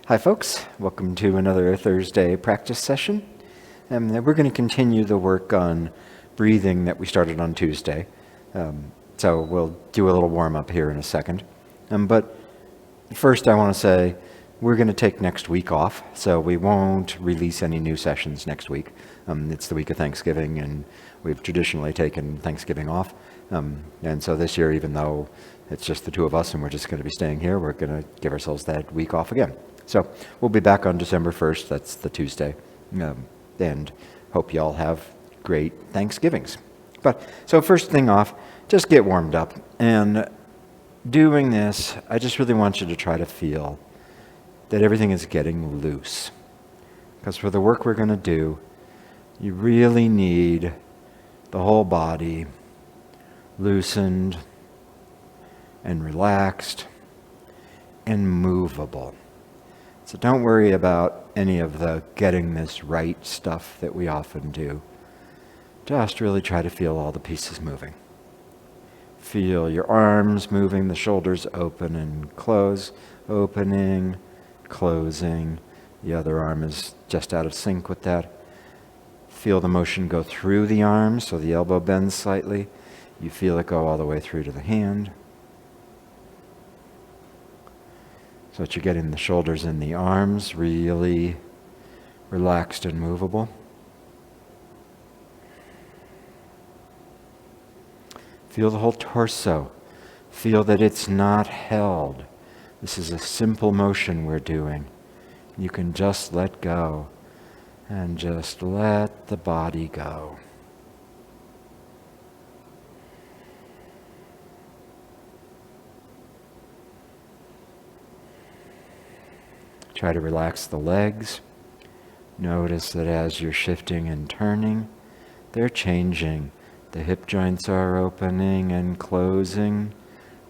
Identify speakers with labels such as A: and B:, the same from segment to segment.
A: Hi folks, welcome to another Thursday practice session. We're going to continue the work on breathing that we started on Tuesday. So we'll do a little warm up here in a second. But first I want to say we're going to take next week off, so we won't release any new sessions next week. It's the week of Thanksgiving and we've traditionally taken Thanksgiving off. And so this year, even though it's just the two of us and we're just going to be staying here, we're going to give ourselves that week off again. So we'll be back on December 1st, that's the Tuesday, and hope you all have great Thanksgivings. So first thing off, just get warmed up. And doing this, I just really want you to try to feel that everything is getting loose. Because for the work we're going to do, you really need the whole body loosened and relaxed and movable. So don't worry about any of the getting this right stuff that we often do. Just really try to feel all the pieces moving. Feel your arms moving, the shoulders open and close, opening, closing. The other arm is just out of sync with that. Feel the motion go through the arms, so the elbow bends slightly. You feel it go all the way through to the hand. So that you're getting the shoulders and the arms really relaxed and movable. Feel the whole torso. Feel that it's not held. This is a simple motion we're doing. You can just let go and just let the body go. Try to relax the legs. Notice that as you're shifting and turning, they're changing. The hip joints are opening and closing.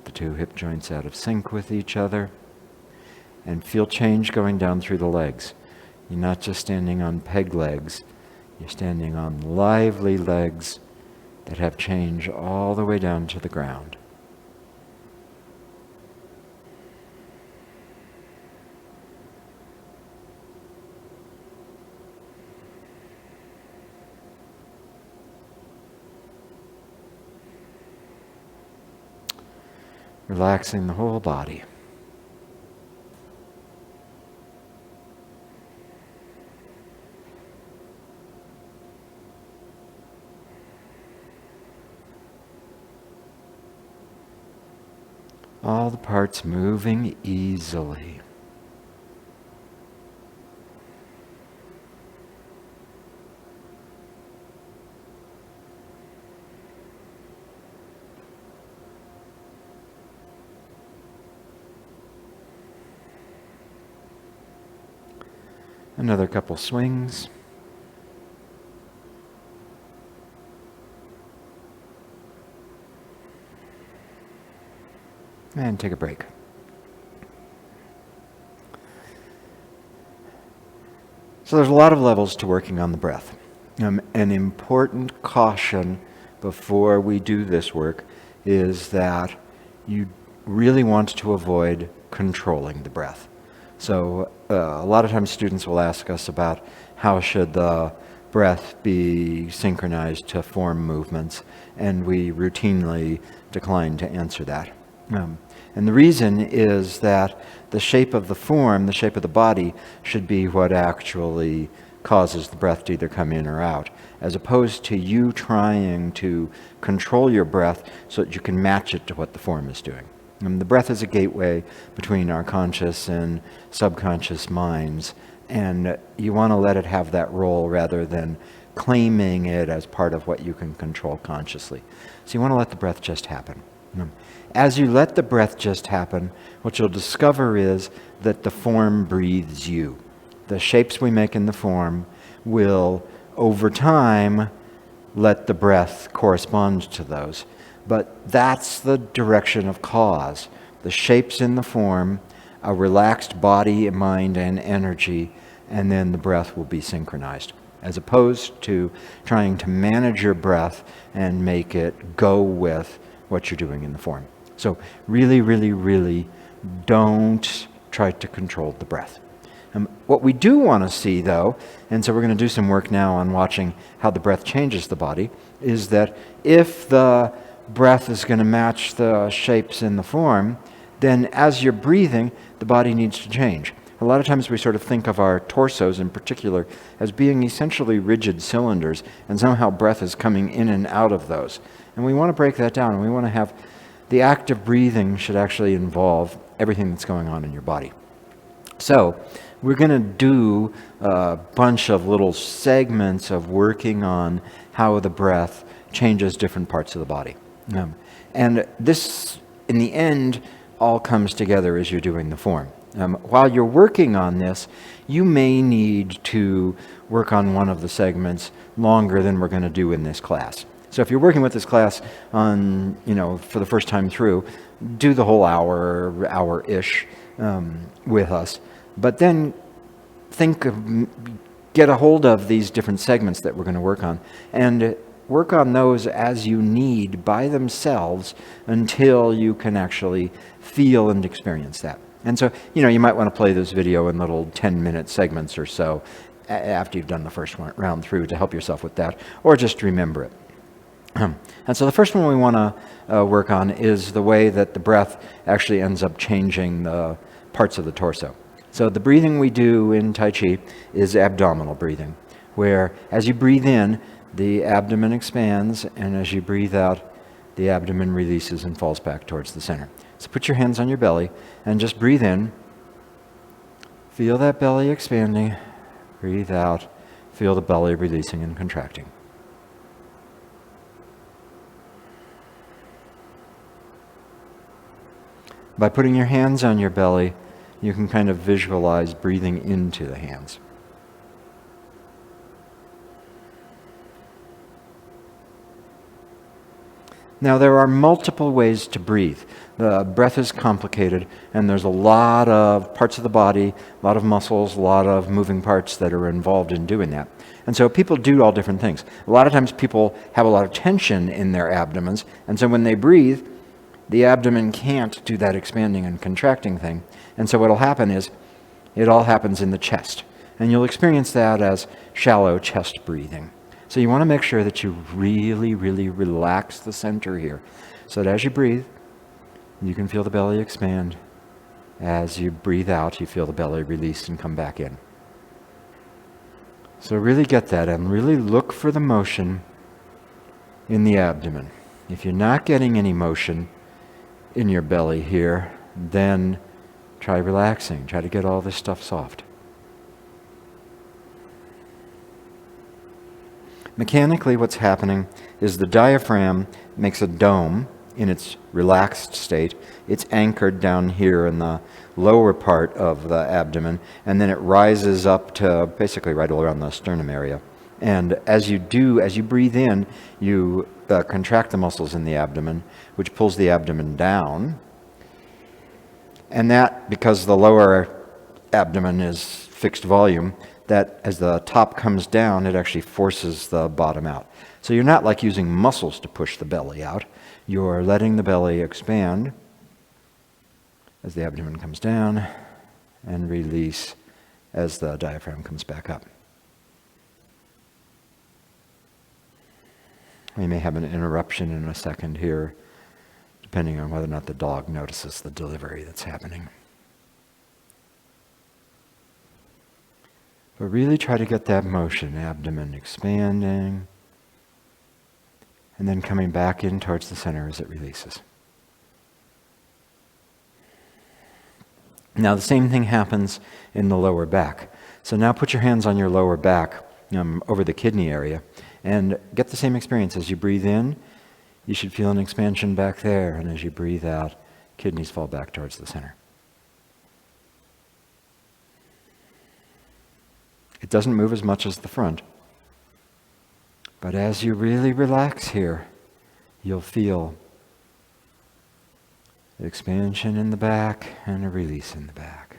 A: The two hip joints out of sync with each other. And feel change going down through the legs. You're not just standing on peg legs. You're standing on lively legs that have change all the way down to the ground. Relaxing the whole body. All the parts moving easily. Another couple swings. And take a break. So there's a lot of levels to working on the breath. An important caution before we do this work is that you really want to avoid controlling the breath. So a lot of times students will ask us about how should the breath be synchronized to form movements, and we routinely decline to answer that. And the reason is that the shape of the form, the shape of the body, should be what actually causes the breath to either come in or out, as opposed to you trying to control your breath so that you can match it to what the form is doing. The breath is a gateway between our conscious and subconscious minds, and you want to let it have that role rather than claiming it as part of what you can control consciously. So you want to let the breath just happen. As you let the breath just happen, what you'll discover is that the form breathes you. The shapes we make in the form will, over time, let the breath correspond to those. But that's the direction of cause. The shapes in the form, a relaxed body, mind, and energy, and then the breath will be synchronized, as opposed to trying to manage your breath and make it go with what you're doing in the form. So really, really, really don't try to control the breath. What we do want to see, though, and so we're going to do some work now on watching how the breath changes the body, is that if the breath is going to match the shapes in the form, then as you're breathing, the body needs to change. A lot of times we sort of think of our torsos in particular as being essentially rigid cylinders, and somehow breath is coming in and out of those. And we want to break that down, and we want to have the act of breathing should actually involve everything that's going on in your body. So we're going to do a bunch of little segments of working on how the breath changes different parts of the body. And this, in the end, all comes together as you're doing the form. While you're working on this, you may need to work on one of the segments longer than we're going to do in this class. So if you're working with this class on, for the first time through, do the whole hour-ish with us. But then get a hold of these different segments that we're going to work on, and work on those as you need by themselves until you can actually feel and experience that. And so, you might want to play this video in little 10-minute segments or so after you've done the first round through to help yourself with that, or just remember it. And so the first one we want to work on is the way that the breath actually ends up changing the parts of the torso. So the breathing we do in Tai Chi is abdominal breathing, where as you breathe in, the abdomen expands, and as you breathe out, the abdomen releases and falls back towards the center. So put your hands on your belly and just breathe in. Feel that belly expanding. Breathe out. Feel the belly releasing and contracting. By putting your hands on your belly, you can kind of visualize breathing into the hands. Now, there are multiple ways to breathe. The breath is complicated, and there's a lot of parts of the body, a lot of muscles, a lot of moving parts that are involved in doing that. And so people do all different things. A lot of times people have a lot of tension in their abdomens, and so when they breathe, the abdomen can't do that expanding and contracting thing. And so what will happen is it all happens in the chest. And you'll experience that as shallow chest breathing. So you want to make sure that you really, really relax the center here, so that as you breathe, you can feel the belly expand. As you breathe out, you feel the belly release and come back in. So really get that, and really look for the motion in the abdomen. If you're not getting any motion in your belly here, then try relaxing. Try to get all this stuff soft. Mechanically, what's happening is the diaphragm makes a dome in its relaxed state. It's anchored down here in the lower part of the abdomen, and then it rises up to basically right around the sternum area. And as you breathe in, you contract the muscles in the abdomen, which pulls the abdomen down. And that, because the lower abdomen is fixed volume, that as the top comes down, it actually forces the bottom out. So you're not like using muscles to push the belly out. You're letting the belly expand as the abdomen comes down and release as the diaphragm comes back up. We may have an interruption in a second here, depending on whether or not the dog notices the delivery that's happening. But really try to get that motion, abdomen expanding, and then coming back in towards the center as it releases. Now the same thing happens in the lower back. So now put your hands on your lower back, over the kidney area, and get the same experience. As you breathe in, you should feel an expansion back there, and as you breathe out, kidneys fall back towards the center. It doesn't move as much as the front, but as you really relax here, you'll feel expansion in the back and a release in the back.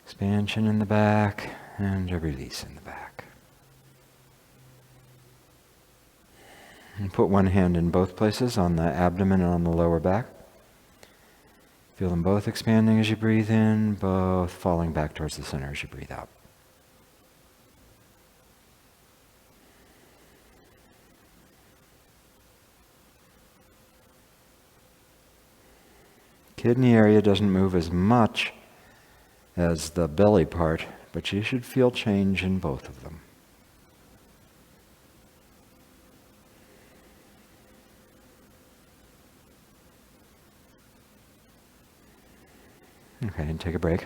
A: Expansion in the back and a release in the back. And put one hand in both places, on the abdomen and on the lower back. Feel them both expanding as you breathe in, both falling back towards the center as you breathe out. Kidney area doesn't move as much as the belly part, but you should feel change in both of them. Okay, and take a break.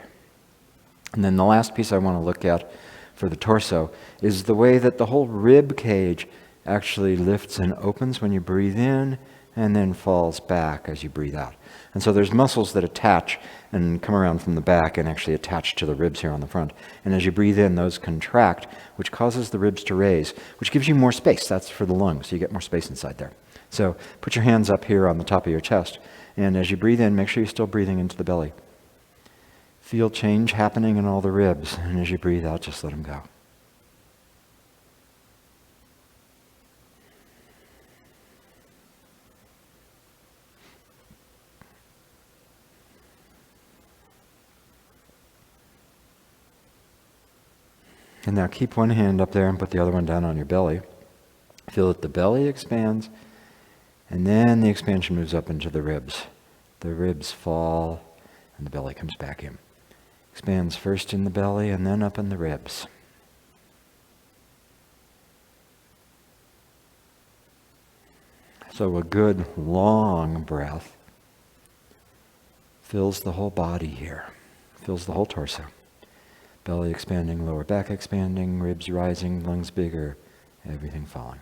A: And then the last piece I want to look at for the torso is the way that the whole rib cage actually lifts and opens when you breathe in and then falls back as you breathe out. And so there's muscles that attach and come around from the back and actually attach to the ribs here on the front. And as you breathe in, those contract, which causes the ribs to raise, which gives you more space. That's for the lungs, so you get more space inside there. So put your hands up here on the top of your chest. And as you breathe in, make sure you're still breathing into the belly. Feel change happening in all the ribs. And as you breathe out, just let them go. And now keep one hand up there and put the other one down on your belly. Feel that the belly expands, and then the expansion moves up into the ribs. The ribs fall, and the belly comes back in. Expands first in the belly, and then up in the ribs. So a good long breath fills the whole body here, fills the whole torso. Belly expanding, lower back expanding, ribs rising, lungs bigger, everything falling.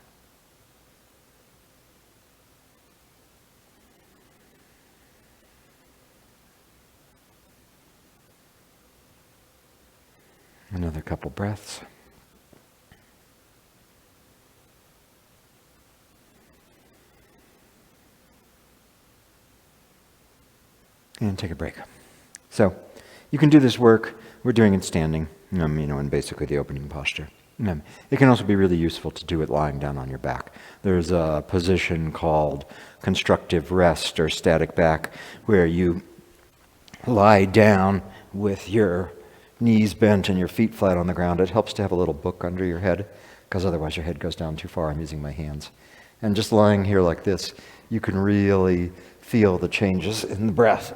A: Another couple breaths. And take a break. So, you can do this work. We're doing it standing, in basically the opening posture. It can also be really useful to do it lying down on your back. There's a position called constructive rest or static back where you lie down with your knees bent and your feet flat on the ground. It helps to have a little book under your head because otherwise your head goes down too far. I'm using my hands. And just lying here like this, you can really feel the changes in the breath.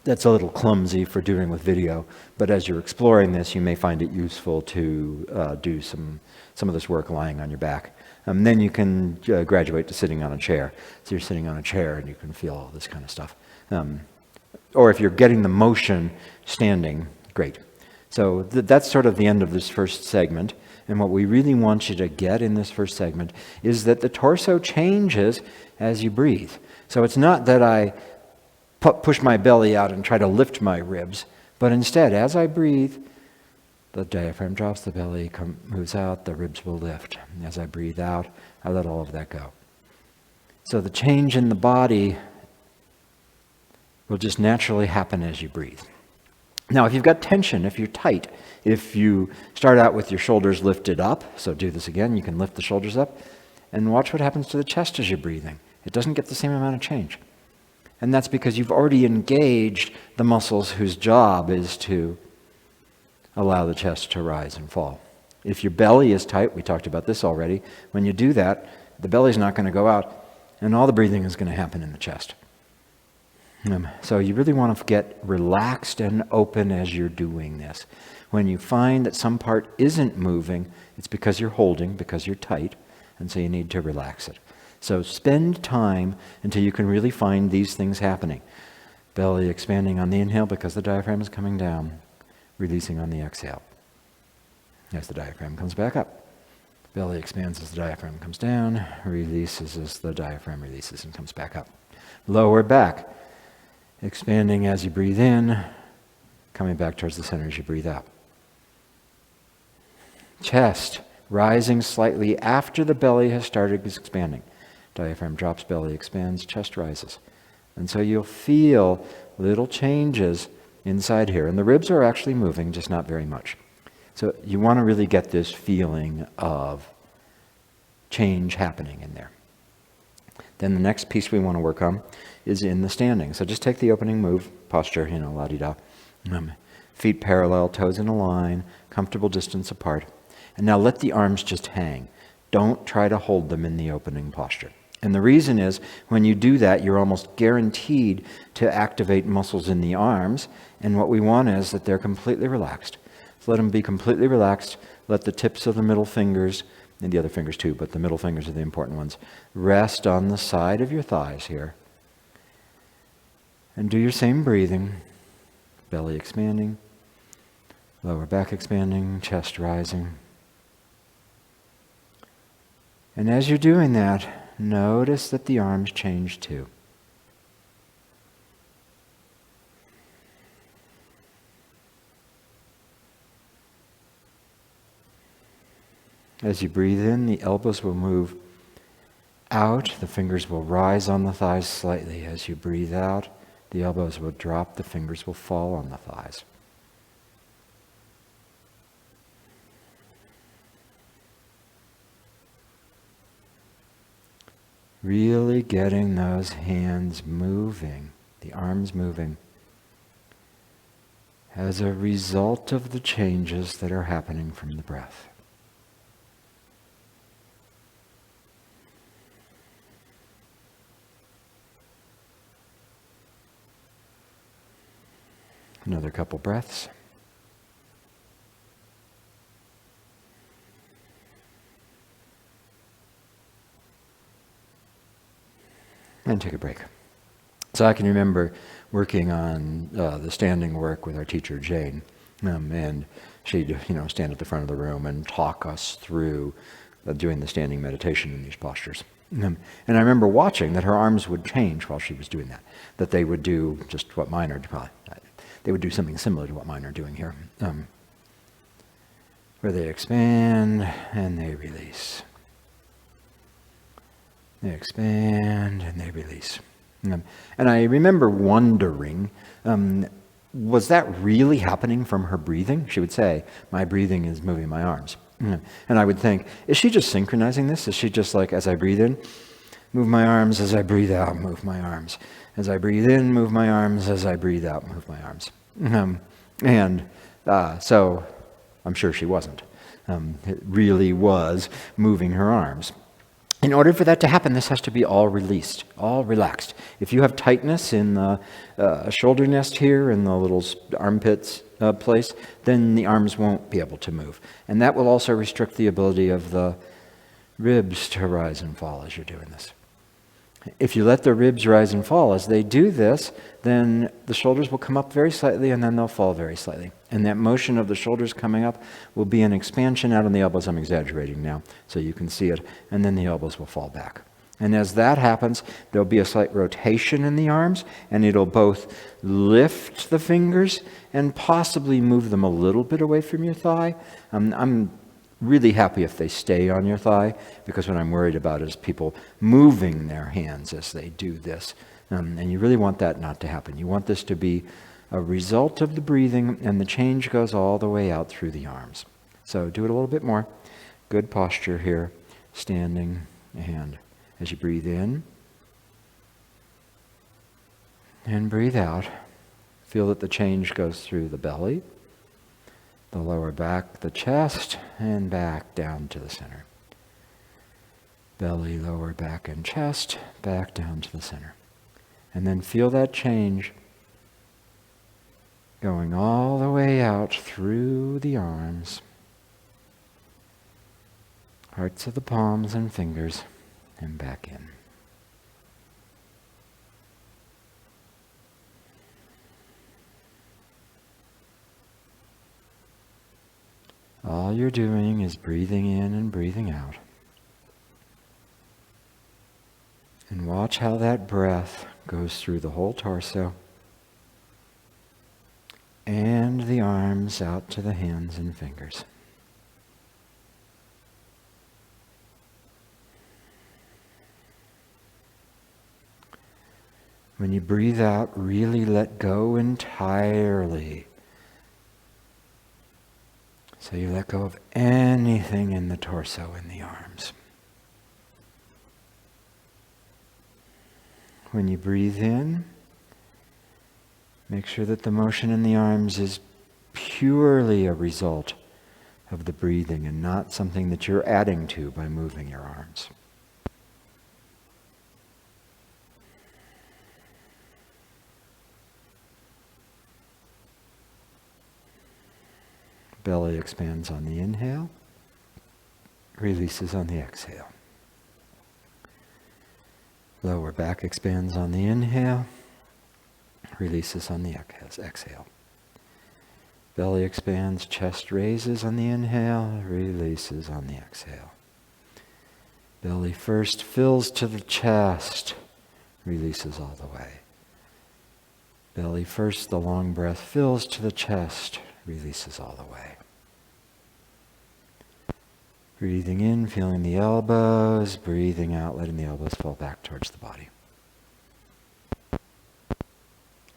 A: That's a little clumsy for doing with video, but as you're exploring this, you may find it useful to do some of this work lying on your back. Then you can graduate to sitting on a chair. So you're sitting on a chair and you can feel all this kind of stuff. Or if you're getting the motion standing, great. So that's sort of the end of this first segment. And what we really want you to get in this first segment is that the torso changes as you breathe. So it's not that I push my belly out and try to lift my ribs, but instead, as I breathe, the diaphragm drops, the belly moves out, the ribs will lift. And as I breathe out, I let all of that go. So the change in the body will just naturally happen as you breathe. Now, if you've got tension, if you're tight, if you start out with your shoulders lifted up, so do this again, you can lift the shoulders up, and watch what happens to the chest as you're breathing. It doesn't get the same amount of change. And that's because you've already engaged the muscles whose job is to allow the chest to rise and fall. If your belly is tight, we talked about this already, when you do that, the belly's not going to go out, and all the breathing is going to happen in the chest. So you really want to get relaxed and open as you're doing this. When you find that some part isn't moving, it's because you're holding, because you're tight, and so you need to relax it. So spend time until you can really find these things happening. Belly expanding on the inhale because the diaphragm is coming down, releasing on the exhale. As the diaphragm comes back up. Belly expands as the diaphragm comes down, releases as the diaphragm releases and comes back up. Lower back, expanding as you breathe in, coming back towards the center as you breathe out. Chest, rising slightly after the belly has started expanding. Diaphragm drops, belly expands, chest rises. And so you'll feel little changes inside here. And the ribs are actually moving, just not very much. So you want to really get this feeling of change happening in there. Then the next piece we want to work on is in the standing. So just take the opening move, posture, la-di-da. Feet parallel, toes in a line, comfortable distance apart. And now let the arms just hang. Don't try to hold them in the opening posture. And the reason is, when you do that, you're almost guaranteed to activate muscles in the arms. And what we want is that they're completely relaxed. So let them be completely relaxed. Let the tips of the middle fingers, and the other fingers too, but the middle fingers are the important ones, rest on the side of your thighs here. And do your same breathing. Belly expanding, lower back expanding, chest rising. And as you're doing that, notice that the arms change too. As you breathe in, the elbows will move out, the fingers will rise on the thighs slightly. As you breathe out, the elbows will drop, the fingers will fall on the thighs. Really getting those hands moving, the arms moving, as a result of the changes that are happening from the breath. Another couple breaths. And take a break. So I can remember working on the standing work with our teacher, Jane. And she'd stand at the front of the room and talk us through doing the standing meditation in these postures. And I remember watching that her arms would change while she was doing that. That they would do just what mine are doing. They would do something similar to what mine are doing here. Where they expand and they release. They expand and they release. And I remember wondering, was that really happening from her breathing? She would say, my breathing is moving my arms. And I would think, is she just synchronizing this? Is she just like, as I breathe in, move my arms, as I breathe out, move my arms. As I breathe in, move my arms, as I breathe out, move my arms. So I'm sure she wasn't. It really was moving her arms. In order for that to happen, this has to be all released, all relaxed. If you have tightness in the shoulder nest here and the little armpits place, then the arms won't be able to move. And that will also restrict the ability of the ribs to rise and fall as you're doing this. If you let the ribs rise and fall as they do this, then the shoulders will come up very slightly and then they'll fall very slightly. And that motion of the shoulders coming up will be an expansion out on the elbows. I'm exaggerating now so you can see it. And then the elbows will fall back. And as that happens, there'll be a slight rotation in the arms, and it'll both lift the fingers and possibly move them a little bit away from your thigh. I'm really happy if they stay on your thigh, because what I'm worried about is people moving their hands as they do this. And you really want that not to happen. You want this to be a result of the breathing, and the change goes all the way out through the arms. So do it a little bit more. Good posture here, standing, and as you breathe in and breathe out, feel that the change goes through the belly, the lower back, the chest, and back down to the center. Belly, lower back, and chest, back down to the center. And then feel that change going all the way out through the arms, hearts of the palms and fingers, and back in. All you're doing is breathing in and breathing out. And watch how that breath goes through the whole torso and the arms out to the hands and fingers. When you breathe out, really let go entirely. So you let go of anything in the torso and the arms. when you breathe in, make sure that the motion in the arms is purely a result of the breathing and not something that you're adding to by moving your arms. Belly expands on the inhale, releases on the exhale. Lower back expands on the inhale, releases on the exhale. Belly expands, chest raises on the inhale, releases on the exhale. Belly first fills to the chest, releases all the way. Belly first, the long breath fills to the chest, releases all the way. Breathing in, feeling the elbows. Breathing out, letting the elbows fall back towards the body.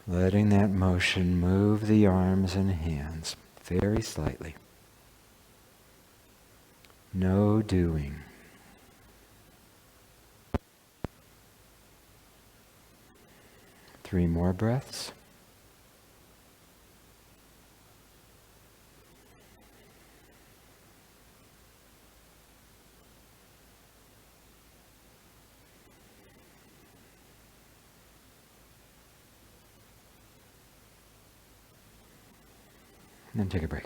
A: Letting that motion move the arms and hands very slightly. No doing. Three more breaths. And then take a break.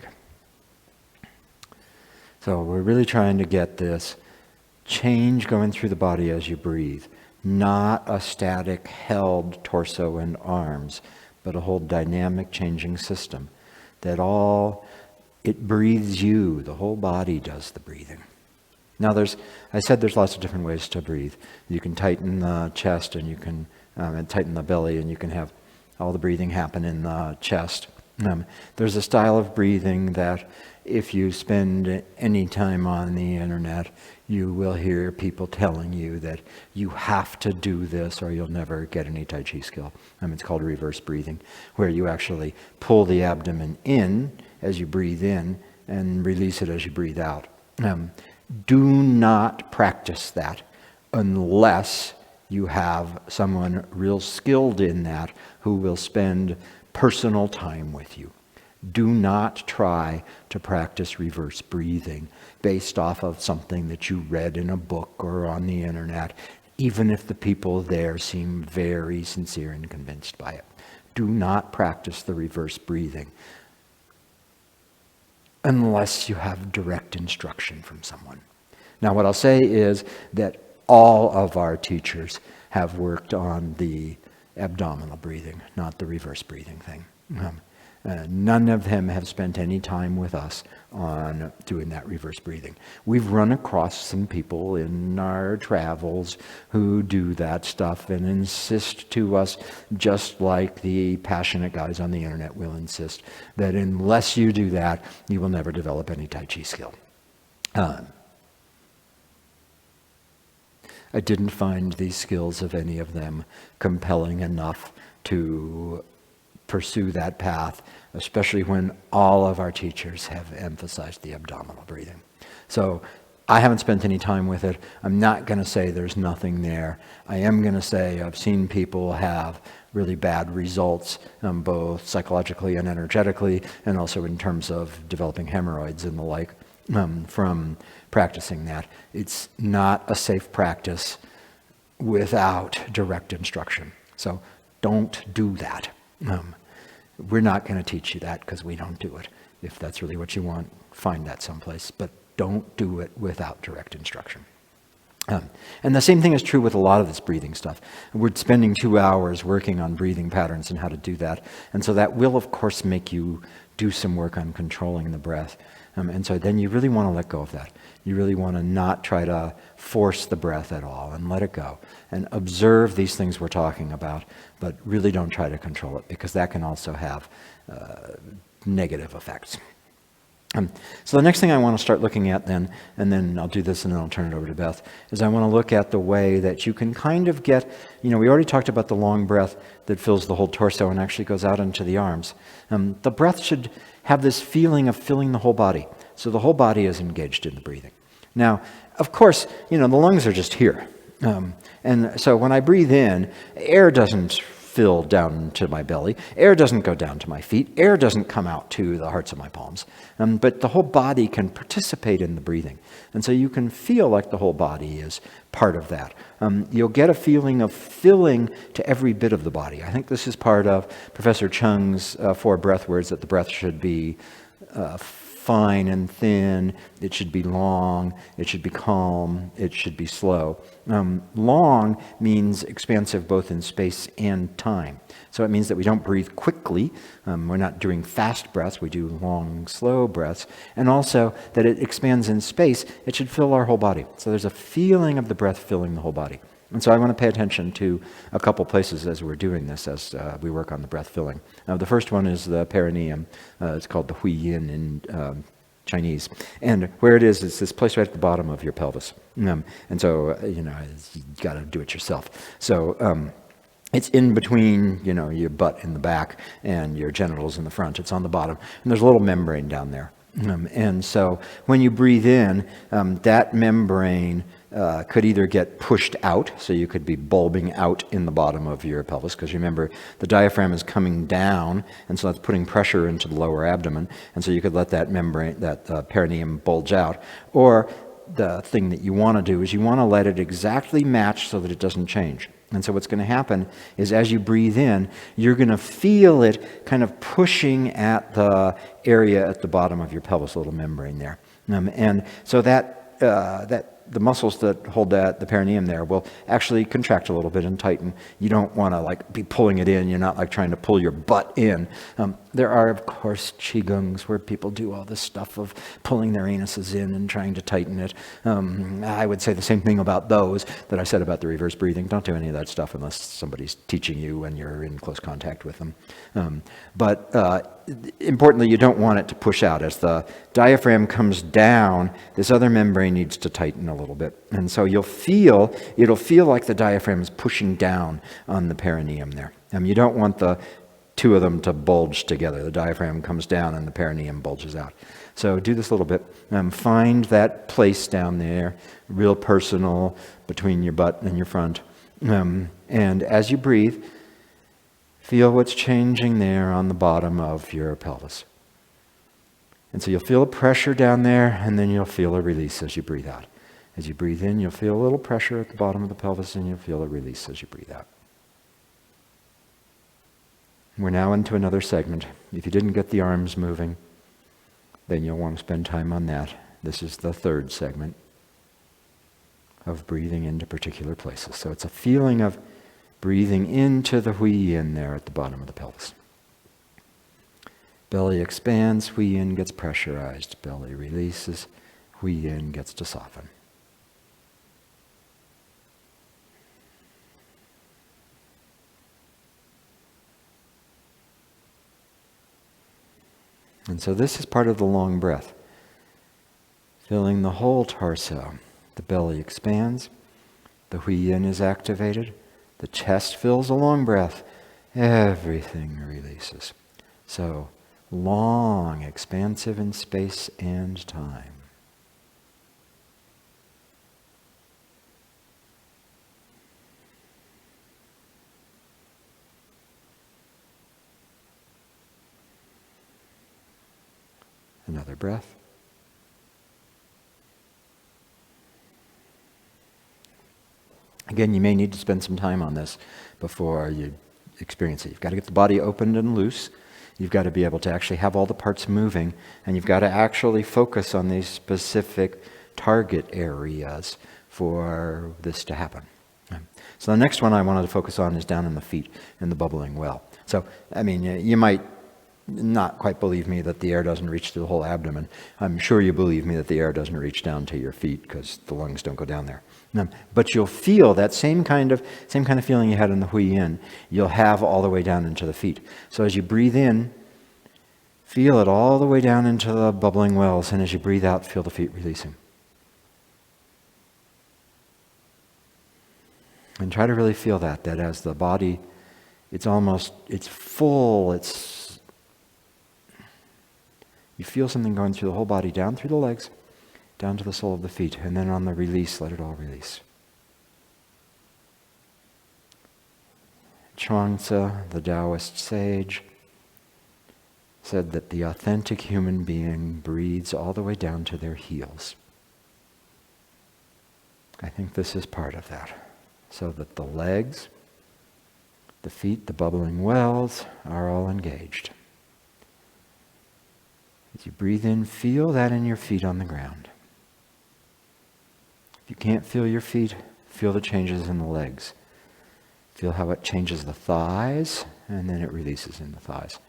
A: So we're really trying to get this change going through the body as you breathe. Not a static held torso and arms, but a whole dynamic changing system. That it breathes you, the whole body does the breathing. Now I said there's lots of different ways to breathe. You can tighten the chest and you can tighten the belly and you can have all the breathing happen in the chest. There's a style of breathing that if you spend any time on the internet, you will hear people telling you that you have to do this or you'll never get any Tai Chi skill. It's called reverse breathing, where you actually pull the abdomen in as you breathe in and release it as you breathe out. Do not practice that unless you have someone real skilled in that who will spend personal time with you. Do not try to practice reverse breathing based off of something that you read in a book or on the internet, even if the people there seem very sincere and convinced by it. Do not practice the reverse breathing unless you have direct instruction from someone. Now, what I'll say is that all of our teachers have worked on the abdominal breathing, not the reverse breathing thing. None of them have spent any time with us on doing that reverse breathing. We've run across some people in our travels who do that stuff and insist to us, just like the passionate guys on the internet will insist, that unless you do that, you will never develop any Tai Chi skill. I didn't find these skills of any of them compelling enough to pursue that path, especially when all of our teachers have emphasized the abdominal breathing. So I haven't spent any time with it. I'm not going to say there's nothing there. I am going to say I've seen people have really bad results, both psychologically and energetically, and also in terms of developing hemorrhoids and the like, from practicing that. It's not a safe practice without direct instruction. So don't do that. We're not going to teach you that because we don't do it. If that's really what you want, find that someplace. But don't do it without direct instruction. And the same thing is true with a lot of this breathing stuff. We're spending 2 hours working on breathing patterns and how to do that. And so that will, of course, make you do some work on controlling the breath. And so then you really want to let go of that. You really want to not try to force the breath at all and let it go. And observe these things we're talking about, but really don't try to control it because that can also have negative effects. So the next thing I want to start looking at then, and then I'll do this and then I'll turn it over to Beth, is I want to look at the way that you can kind of get, we already talked about the long breath that fills the whole torso and actually goes out into the arms. The breath should have this feeling of filling the whole body. So the whole body is engaged in the breathing. Now, of course, the lungs are just here. And so when I breathe in, air doesn't fill down to my belly. Air doesn't go down to my feet. Air doesn't come out to the hearts of my palms. But the whole body can participate in the breathing. And so you can feel like the whole body is part of that. You'll get a feeling of filling to every bit of the body. I think this is part of Professor Chung's 4 breath words, that the breath should be fine and thin, it should be long, it should be calm, it should be slow. Long means expansive both in space and time. So it means that we don't breathe quickly. We're not doing fast breaths. We do long, slow breaths. And also that it expands in space. It should fill our whole body. So there's a feeling of the breath filling the whole body. And so I want to pay attention to a couple places as we're doing this, as we work on the breath filling. The first one is the perineum. It's called the hui yin in Chinese. And where it is, it's this place right at the bottom of your pelvis. And so, you got to do it yourself. So it's in between, your butt in the back and your genitals in the front. It's on the bottom. And there's a little membrane down there. And so when you breathe in, that membrane could either get pushed out, so you could be bulbing out in the bottom of your pelvis, because remember, the diaphragm is coming down, and so that's putting pressure into the lower abdomen, and so you could let that membrane, that perineum bulge out. Or the thing that you want to do is you want to let it exactly match so that it doesn't change. And so what's going to happen is as you breathe in, you're going to feel it kind of pushing at the area at the bottom of your pelvis, little membrane there. And so that the muscles that hold the perineum there will actually contract a little bit and tighten. You don't want to be pulling it in. You're not trying to pull your butt in. There are, of course, qigongs where people do all this stuff of pulling their anuses in and trying to tighten it. I would say the same thing about those that I said about the reverse breathing. Don't do any of that stuff unless somebody's teaching you and you're in close contact with them. But importantly, you don't want it to push out. As the diaphragm comes down, this other membrane needs to tighten a little bit. And so it'll feel like the diaphragm is pushing down on the perineum there. You don't want the two of them to bulge together. The diaphragm comes down and the perineum bulges out. So do this a little bit. Find that place down there, real personal, between your butt and your front. And as you breathe, feel what's changing there on the bottom of your pelvis. And so you'll feel a pressure down there, and then you'll feel a release as you breathe out. As you breathe in, you'll feel a little pressure at the bottom of the pelvis, and you'll feel a release as you breathe out. We're now into another segment. If you didn't get the arms moving, then you'll want to spend time on that. This is the third segment of breathing into particular places. So it's a feeling of breathing into the hui yin there at the bottom of the pelvis. Belly expands, hui yin gets pressurized. Belly releases, hui yin gets to soften. And so this is part of the long breath. Filling the whole torso. The belly expands, the hui yin is activated, the chest fills a long breath, everything releases. So long, expansive in space and time. Another breath. Again, you may need to spend some time on this before you experience it. You've got to get the body opened and loose. You've got to be able to actually have all the parts moving, and you've got to actually focus on these specific target areas for this to happen. So the next one I wanted to focus on is down in the feet in the bubbling well. So, you might not quite believe me that the air doesn't reach to the whole abdomen. I'm sure you believe me that the air doesn't reach down to your feet because the lungs don't go down there. But you'll feel that same kind of feeling you had in the hui yin, you'll have all the way down into the feet. So as you breathe in, feel it all the way down into the bubbling wells, and as you breathe out, feel the feet releasing. And try to really feel that as the body, it's full, you feel something going through the whole body, down through the legs, down to the sole of the feet, and then on the release, let it all release. Chuang-Tzu, the Taoist sage, said that the authentic human being breathes all the way down to their heels. I think this is part of that. So that the legs, the feet, the bubbling wells are all engaged. As you breathe in, feel that in your feet on the ground. If you can't feel your feet, feel the changes in the legs. Feel how it changes the thighs, and then it releases in the thighs.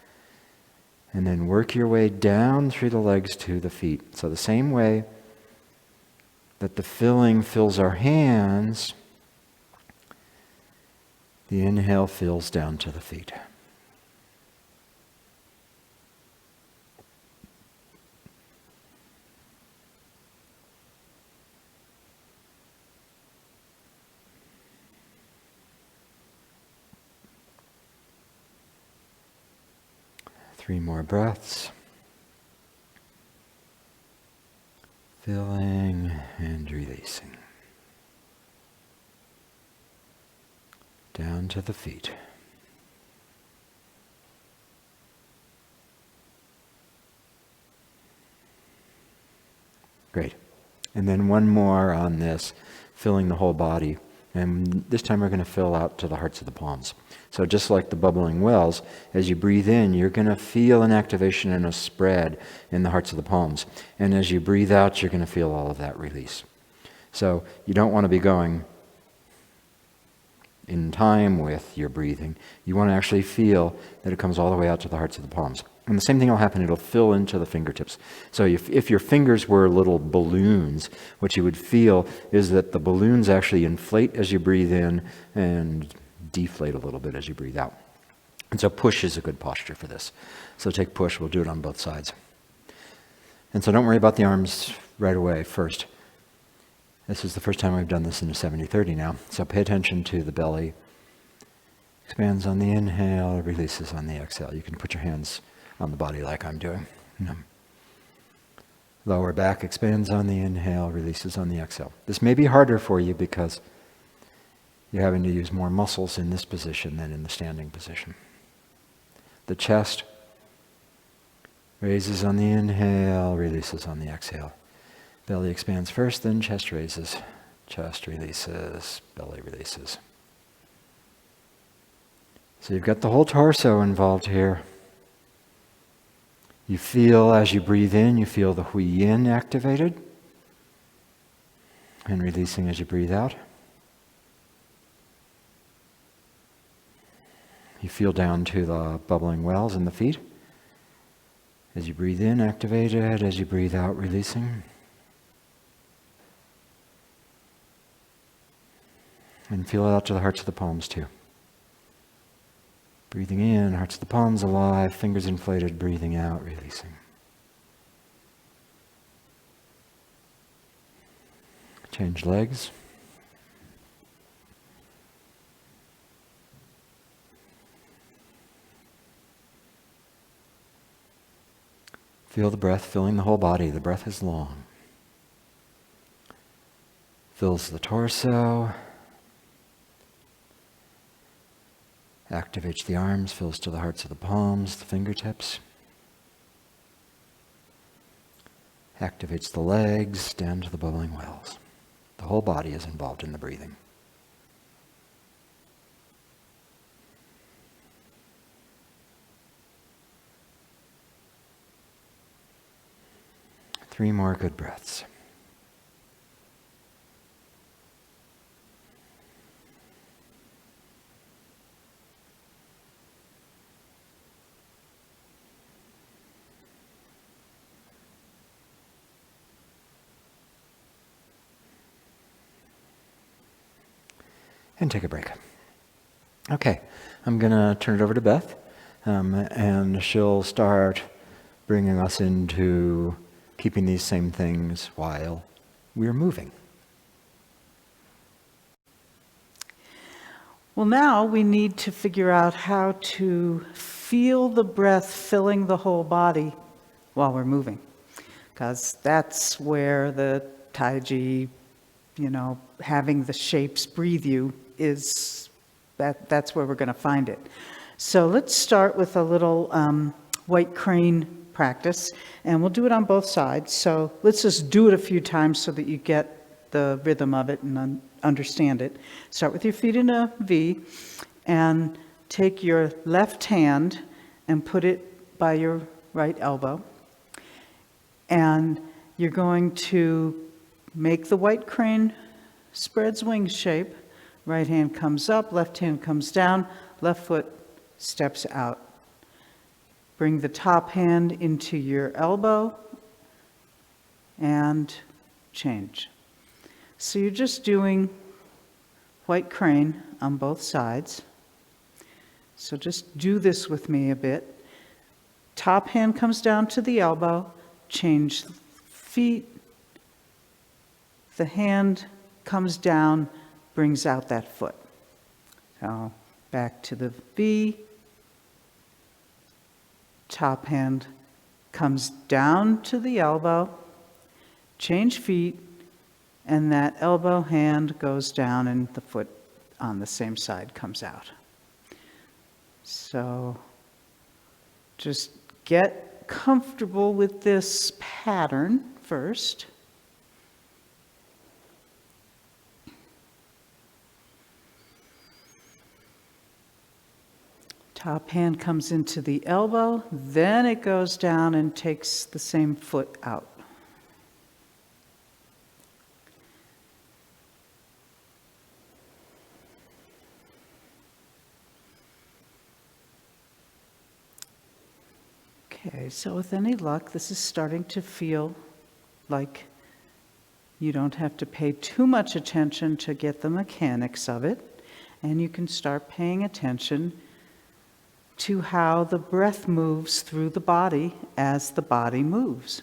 A: And then work your way down through the legs to the feet. So the same way that the filling fills our hands, the inhale fills down to the feet. Three more breaths. Filling and releasing. Down to the feet. Great. And then one more on this, filling the whole body. And this time we're going to fill out to the hearts of the palms. So just like the bubbling wells, as you breathe in, you're going to feel an activation and a spread in the hearts of the palms. And as you breathe out, you're going to feel all of that release. So you don't want to be going in time with your breathing. You want to actually feel that it comes all the way out to the hearts of the palms. And the same thing will happen, it'll fill into the fingertips. So if your fingers were little balloons, what you would feel is that the balloons actually inflate as you breathe in and deflate a little bit as you breathe out. And so push is a good posture for this. So take push, we'll do it on both sides. And so don't worry about the arms right away first. This is the first time I've done this in a 70-30 now. So pay attention to the belly. Expands on the inhale, releases on the exhale. You can put your hands on the body like I'm doing. Lower back expands on the inhale, releases on the exhale. This may be harder for you because you're having to use more muscles in this position than in the standing position. The chest raises on the inhale, releases on the exhale. Belly expands first, then chest raises. Chest releases, belly releases. So you've got the whole torso involved here. You feel as you breathe in, you feel the hui yin activated and releasing as you breathe out. You feel down to the bubbling wells in the feet. As you breathe in, activated. As you breathe out, releasing. And feel it out to the hearts of the palms too. Breathing in, hearts of the palms alive, fingers inflated, breathing out, releasing. Change legs. Feel the breath filling the whole body. The breath is long. Fills the torso. Activates the arms, fills to the hearts of the palms, the fingertips. Activates the legs, down to the bubbling wells. The whole body is involved in the breathing. Three more good breaths. And take a break. Okay, I'm going to turn it over to Beth, and she'll start bringing us into keeping these same things while we're moving.
B: Well, now we need to figure out how to feel the breath filling the whole body while we're moving, because that's where the Taiji, having the shapes breathe you is That's where we're going to find it. So let's start with a little white crane practice, and we'll do it on both sides. So let's just do it a few times so that you get the rhythm of it and understand it. Start with your feet in a V, and take your left hand and put it by your right elbow. And you're going to make the white crane spreads wings shape. Right hand comes up, left hand comes down, left foot steps out. Bring the top hand into your elbow and change. So you're just doing white crane on both sides. So just do this with me a bit. Top hand comes down to the elbow, change feet. The hand comes down, brings out that foot. So back to the V. Top hand comes down to the elbow, change feet, and that elbow hand goes down and the foot on the same side comes out. So just get comfortable with this pattern first. Top hand comes into the elbow, then it goes down and takes the same foot out. Okay, so with any luck, this is starting to feel like you don't have to pay too much attention to get the mechanics of it, and you can start paying attention to how the breath moves through the body as the body moves.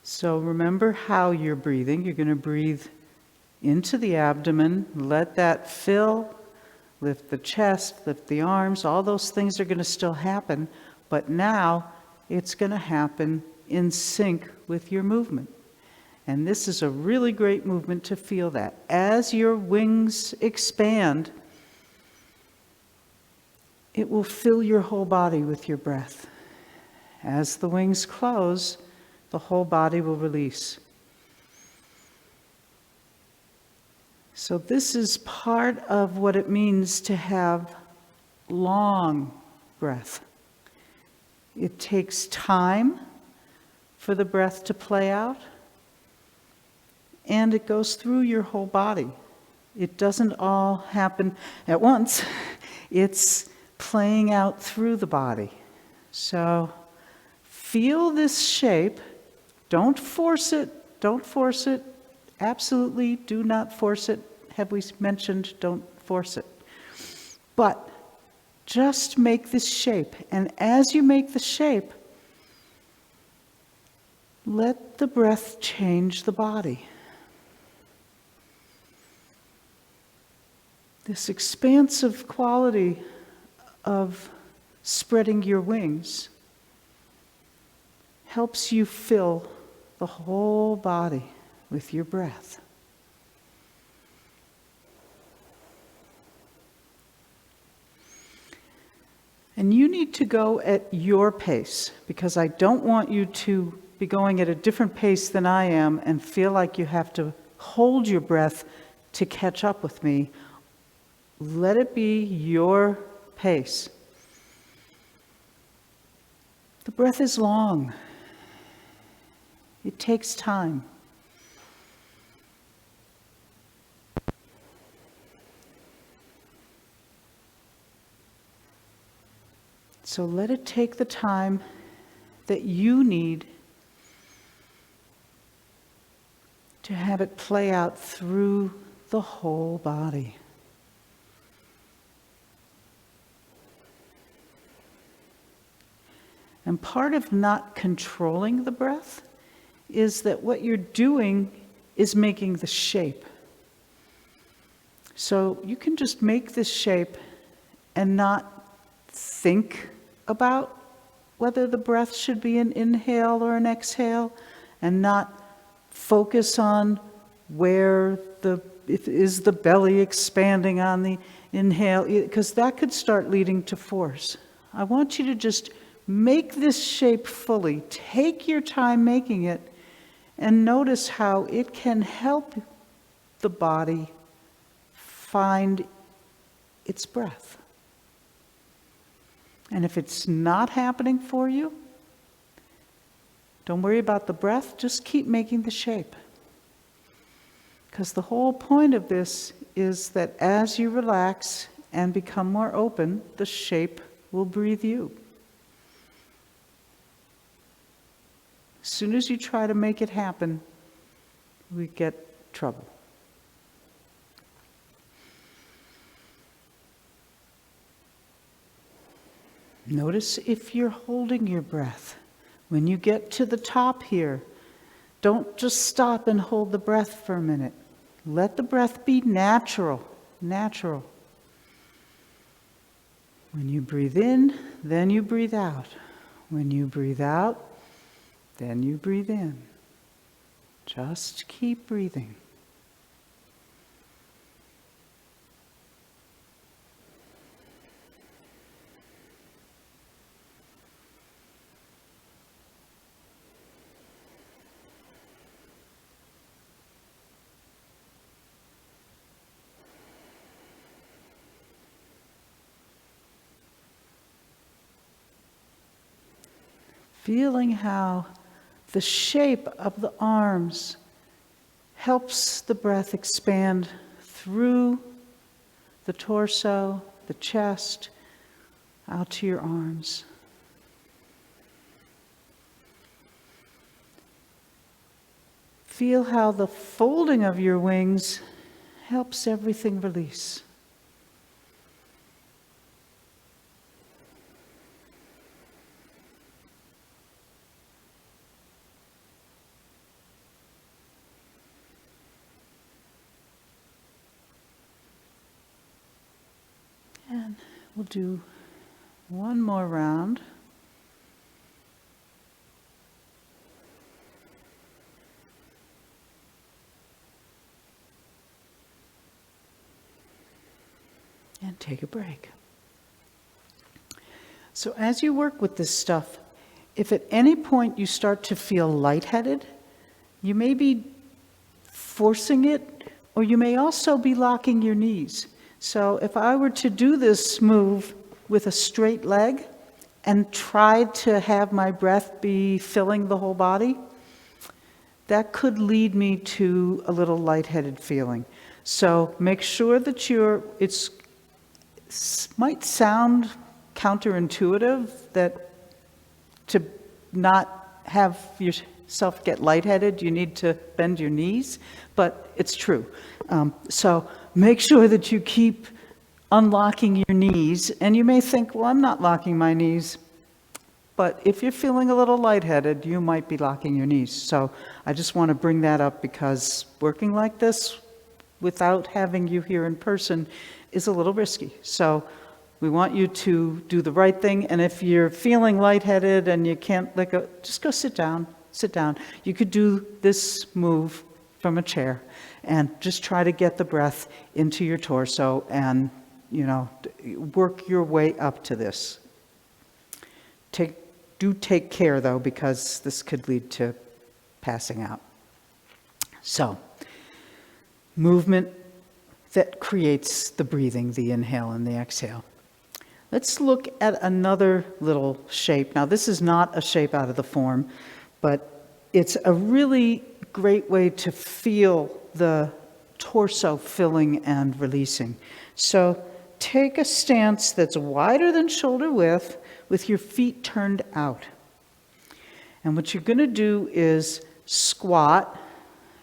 B: So remember how you're breathing. You're going to breathe into the abdomen, let that fill, lift the chest, lift the arms. All those things are going to still happen, but now it's going to happen in sync with your movement. And this is a really great movement to feel that. As your wings expand, it will fill your whole body with your breath. As the wings close, the whole body will release. So this is part of what it means to have long breath. It takes time for the breath to play out, and it goes through your whole body. It doesn't all happen at once. It's playing out through the body. So feel this shape. Don't force it. Don't force it. Absolutely do not force it. Have we mentioned don't force it? But just make this shape. And as you make the shape, let the breath change the body. This expansive quality of spreading your wings helps you fill the whole body with your breath. And you need to go at your pace, because I don't want you to be going at a different pace than I am and feel like you have to hold your breath to catch up with me. Let it be your pace. The breath is long. It takes time. So let it take the time that you need to have it play out through the whole body. And part of not controlling the breath is that what you're doing is making the shape. So you can just make this shape and not think about whether the breath should be an inhale or an exhale, and not focus on where the Is the belly expanding on the inhale? Because that could start leading to force. I want you to just make this shape fully. Take your time making it and notice how it can help the body find its breath. And if it's not happening for you, don't worry about the breath, just keep making the shape. Because the whole point of this is that as you relax and become more open, the shape will breathe you. As soon as you try to make it happen, we get trouble. Notice if you're holding your breath. When you get to the top here, don't just stop and hold the breath for a minute. Let the breath be natural, natural. When you breathe in, then you breathe out. When you breathe out, then you breathe in. Just keep breathing. Feeling how the shape of the arms helps the breath expand through the torso, the chest, out to your arms. Feel how the folding of your wings helps everything release. And we'll do one more round. And take a break. So as you work with this stuff, if at any point you start to feel lightheaded, you may be forcing it, or you may also be locking your knees. So if I were to do this move with a straight leg and try to have my breath be filling the whole body, that could lead me to a little lightheaded feeling. So make sure that it might sound counterintuitive that to not have yourself get lightheaded, you need to bend your knees, but it's true. So make sure that you keep unlocking your knees, and you may think, well, I'm not locking my knees, but if you're feeling a little lightheaded, you might be locking your knees. So I just want to bring that up because working like this without having you here in person is a little risky. So we want you to do the right thing, and if you're feeling lightheaded and you can't let go, just go sit down, sit down. You could do this move from a chair and just try to get the breath into your torso and, work your way up to this. Do take care though, because this could lead to passing out. So, movement that creates the breathing, the inhale and the exhale. Let's look at another little shape. Now, this is not a shape out of the form, but it's a really great way to feel the torso filling and releasing. So take a stance that's wider than shoulder width with your feet turned out. And what you're going to do is squat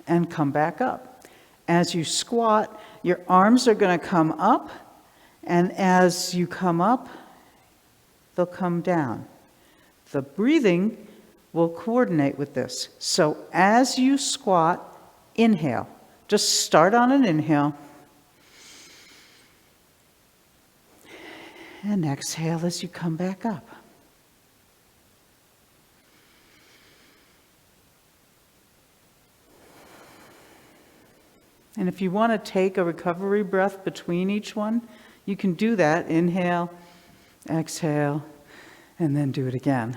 B: and come back up. As you squat, your arms are going to come up, and as you come up, they'll come down. The breathing will coordinate with this. So as you squat, inhale. Just start on an inhale. And exhale as you come back up. And if you want to take a recovery breath between each one, you can do that. Inhale, exhale, and then do it again.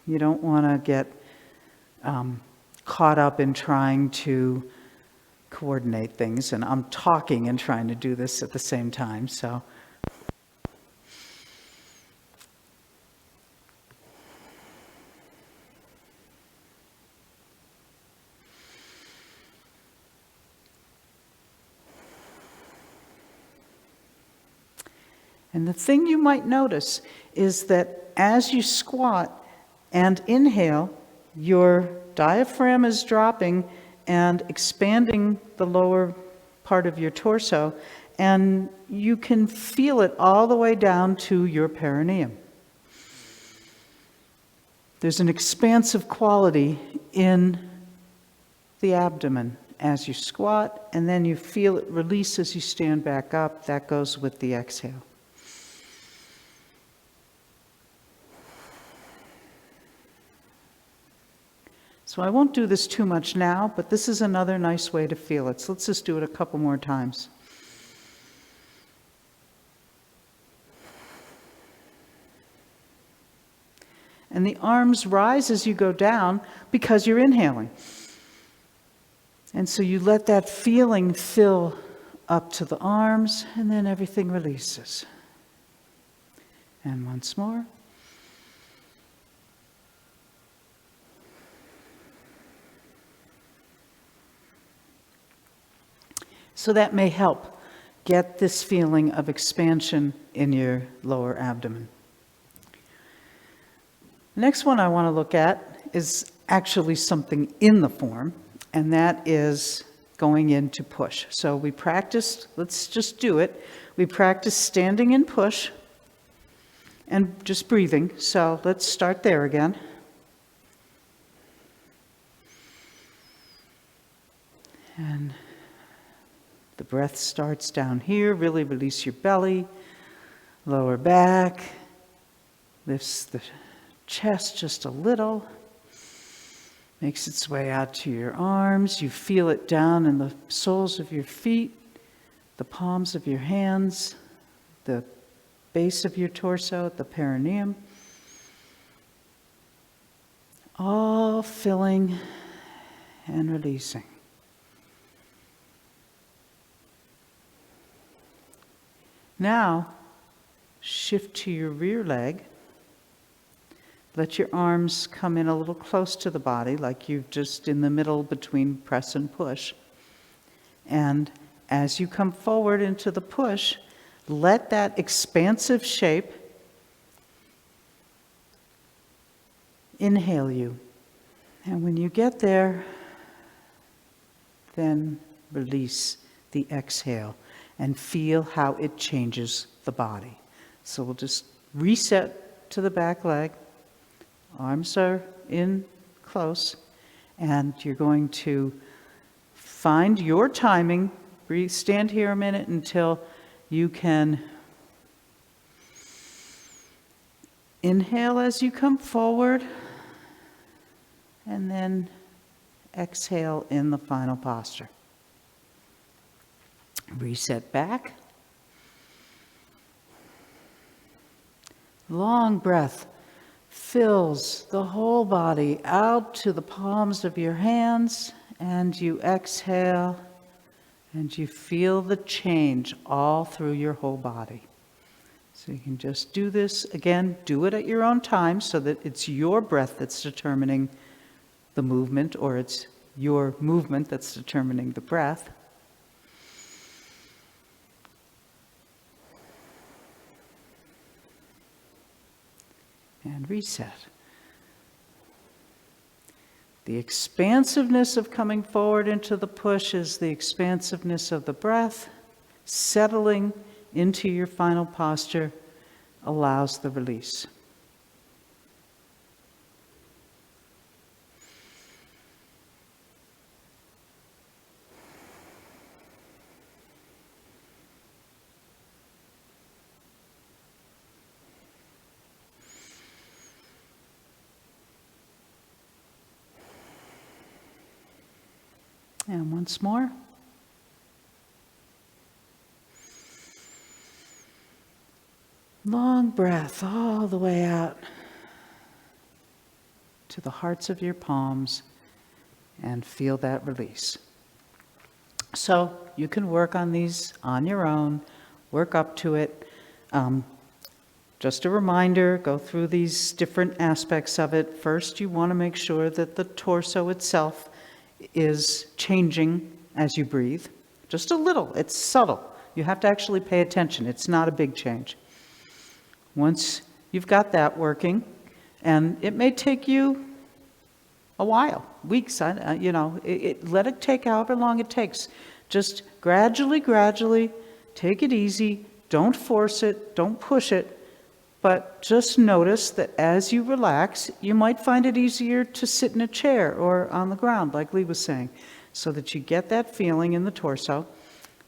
B: You don't want to get caught up in trying to coordinate things. And I'm talking and trying to do this at the same time, so. And the thing you might notice is that as you squat and inhale, your diaphragm is dropping and expanding the lower part of your torso, and you can feel it all the way down to your perineum. There's an expansive quality in the abdomen as you squat, and then you feel it release as you stand back up. That goes with the exhale. So I won't do this too much now, but this is another nice way to feel it. So let's just do it a couple more times. And the arms rise as you go down because you're inhaling. And so you let that feeling fill up to the arms, and then everything releases. And once more. So that may help get this feeling of expansion in your lower abdomen. The next one I want to look at is actually something in the form, and that is going into push. So we practiced, let's just do it. We practiced standing in push and just breathing. So let's start there again. And the breath starts down here. Really release your belly, lower back, lifts the chest just a little, makes its way out to your arms. You feel it down in the soles of your feet, the palms of your hands, the base of your torso, at the perineum. All filling and releasing. Now, shift to your rear leg. Let your arms come in a little close to the body, like you've just in the middle between press and push. And as you come forward into the push, let that expansive shape inhale you. And when you get there, then release the exhale and feel how it changes the body. So we'll just reset to the back leg. Arms are in close, and you're going to find your timing. Breathe, stand here a minute until you can inhale as you come forward, and then exhale in the final posture. Reset back. Long breath fills the whole body out to the palms of your hands, and you exhale, and you feel the change all through your whole body. So you can just do this again, do it at your own time so that it's your breath that's determining the movement, or it's your movement that's determining the breath. And reset. The expansiveness of coming forward into the push is the expansiveness of the breath. Settling into your final posture allows the release. And once more. Long breath all the way out to the hearts of your palms and feel that release. So you can work on these on your own, work up to it. Just a reminder, go through these different aspects of it. First, you want to make sure that the torso itself is changing as you breathe. Just a little, it's subtle. You have to actually pay attention. It's not a big change. Once you've got that working, and it may take you a while, weeks, let it take however long it takes. Just gradually, take it easy. Don't force it, don't push it, but just notice that as you relax, you might find it easier to sit in a chair or on the ground, like Lee was saying, so that you get that feeling in the torso.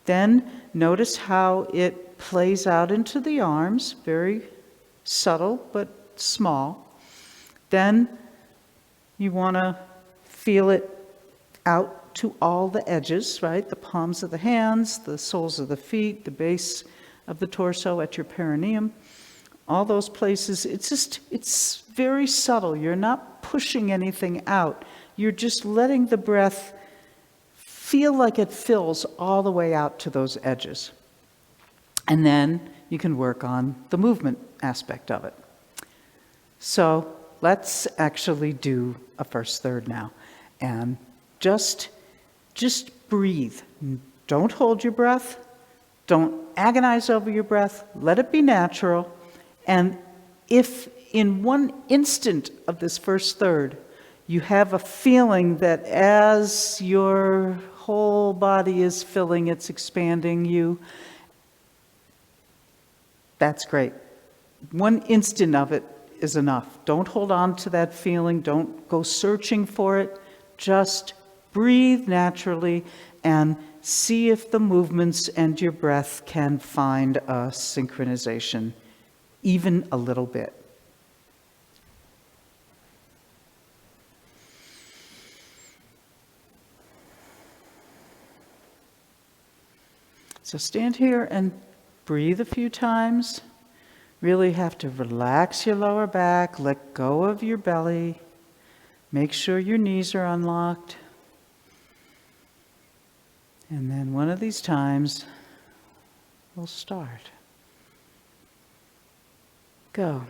B: Then notice how it plays out into the arms, very subtle but small. Then you want to feel it out to all the edges, right? The palms of the hands, the soles of the feet, the base of the torso at your perineum. All those places, it's very subtle. You're not pushing anything out. You're just letting the breath feel like it fills all the way out to those edges. And then you can work on the movement aspect of it. So let's actually do a first third now. And just breathe. Don't hold your breath. Don't agonize over your breath. Let it be natural. And if in one instant of this first third, you have a feeling that as your whole body is filling, it's expanding you, that's great. One instant of it is enough. Don't hold on to that feeling. Don't go searching for it. Just breathe naturally and see if the movements and your breath can find a synchronization, even a little bit. So stand here and breathe a few times. Really have to relax your lower back, let go of your belly. Make sure your knees are unlocked. And then one of these times, we'll start. Go.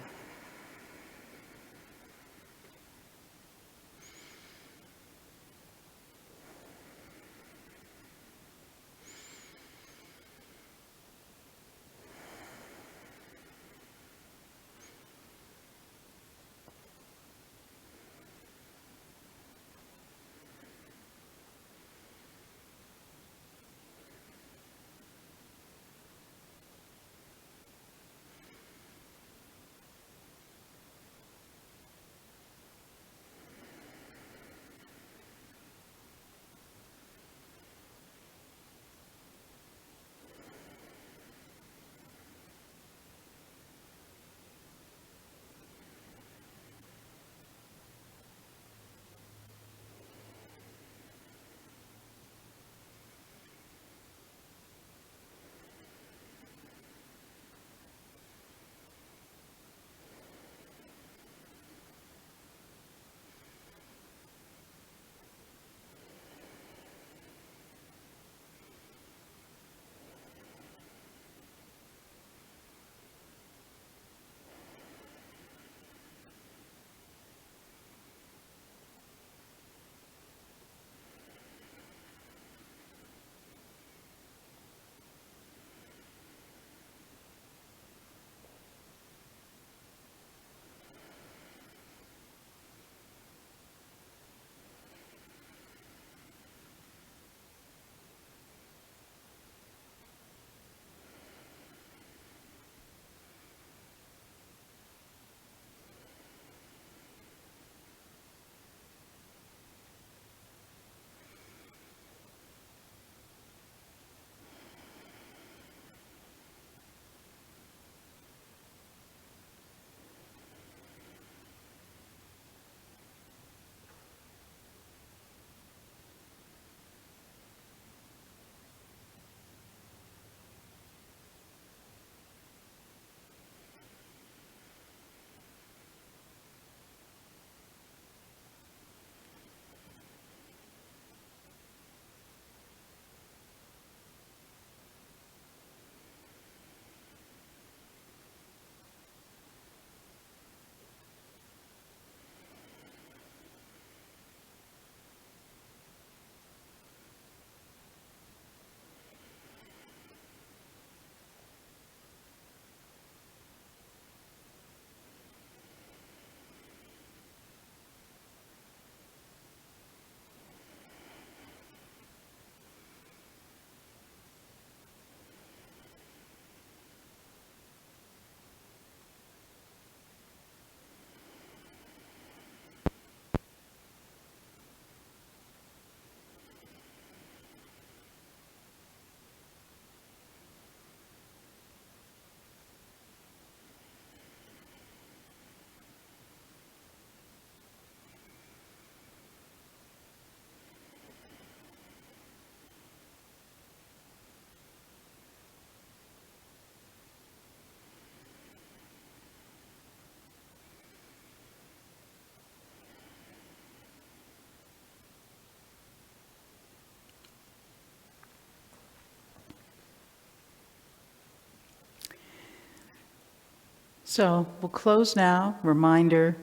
B: So we'll close now. Reminder,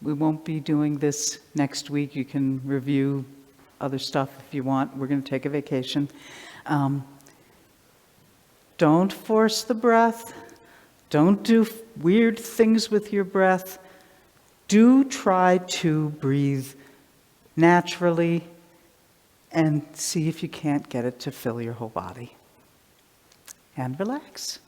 B: we won't be doing this next week. You can review other stuff if you want. We're going to take a vacation. Don't force the breath. Don't do weird things with your breath. Do try to breathe naturally and see if you can't get it to fill your whole body. And relax.